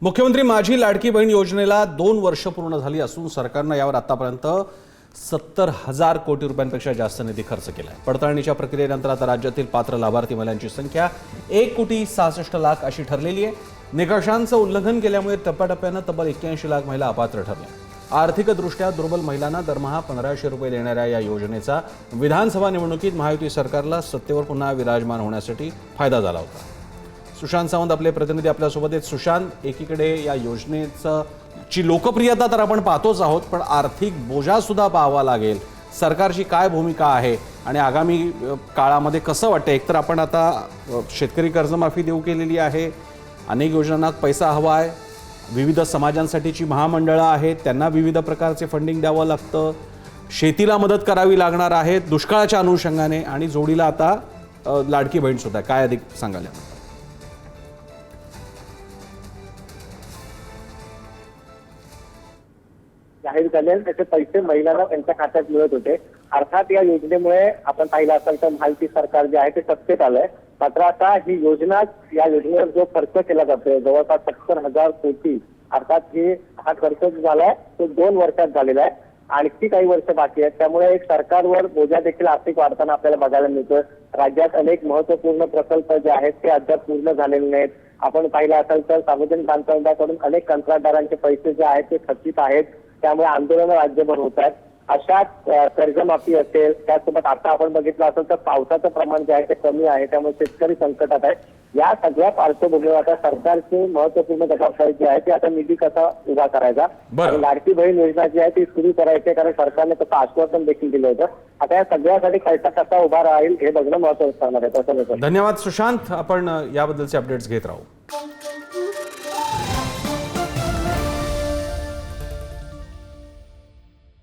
मुख्यमंत्री माझी लाडकी बहीण योजनेला 2 वर्ष पूर्ण झाली असून सरकारनं यावर आतापर्यंत 70,000 कोटी रुपयांपेक्षा जास्त निधी खर्च केला आहे। पडताळणीच्या प्रक्रियेनंतर आता राज्यातील पात्र लाभार्थी महिलांची संख्या 1,66,00,000 अशी ठरलेली आहे। निकषांचं उल्लंघन केल्यामुळे टप्प्याटप्प्यानं तब्बल 81 लाख महिला अपात्र ठरल्या। आर्थिकदृष्ट्या दुर्बल महिलांना दरमहा 1,500 रुपये देणाऱ्या या योजनेचा विधानसभा निवडणुकीत महायुती सरकारला सत्तेवर पुन्हा विराजमान होण्यासाठी फायदा झाला होता। सुशांत सावंत आपले प्रतिनिधी आपल्यासोबत आहेत। सुशांत, एकीकडे या योजनेची लोकप्रियता तर आपण पाहतोच आहोत, पण आर्थिक बोजा सुद्धा पाहावा लागेल। सरकारची काय भूमिका आहे आणि आगामी काळामध्ये कसं वाटतं? एकतर आपण आता शेतकरी कर्जमाफी देऊ केलेली आहे, अनेक योजनांना पैसा हवा आहे, विविध समाजांसाठीची महामंडळं आहेत, त्यांना विविध प्रकारचे फंडिंग द्यावं लागतं, शेतीला मदत करावी लागणार आहे दुष्काळाच्या अनुषंगाने, आणि जोडीला आता लाडकी बहीण सुद्धा। काय अधिक सांगाल? जाहीर झाले त्याचे पैसे महिलांना त्यांच्या खात्यात मिळत होते। अर्थात या योजनेमुळे आपण पाहिलं असेल तर महायुती सरकार जे आहे ते सत्तेत आलंय, मात्र आता ही योजना, या योजनेवर जो खर्च केला जातोय जवळपास 70,000 कोटी, अर्थात हा खर्च झालाय तो 2 वर्षात झालेला आहे। आणखी काही वर्ष बाकी आहेत, त्यामुळे एक सरकारवर बोजा देखील आर्थिक वाढताना आपल्याला बघायला मिळतोय। राज्यात अनेक महत्वपूर्ण प्रकल्प जे आहेत ते अद्याप पूर्ण झालेले नाहीत। आपण पाहिलं असेल तर सार्वजनिक बांधकामाकडून अनेक कंत्राटदारांचे पैसे जे आहेत ते थकीत आहेत, त्यामुळे आंदोलनं राज्यभर होत आहेत। अशात कर्जमाफी असेल, त्यासोबत आता आपण बघितलं असेल तर पावसाचं प्रमाण जे आहे ते कमी आहे, त्यामुळे शेतकरी संकटात आहे। या सगळ्या पार्श्वभूमीवर आता सरकारची महत्वपूर्ण जबाबदारी जी आहे ती आता निधी कसा उभा करायचा, लाडकी बहीण योजना जी आहे ती सुरू करायची, कारण सरकारने तसं आश्वासन देखील दिलं होतं। आता या सगळ्यासाठी पैसा कसा उभा राहील हे बघणं महत्त्वाचं ठरणार आहे। धन्यवाद सुशांत, आपण याबद्दलचे अपडेट्स घेत राहू।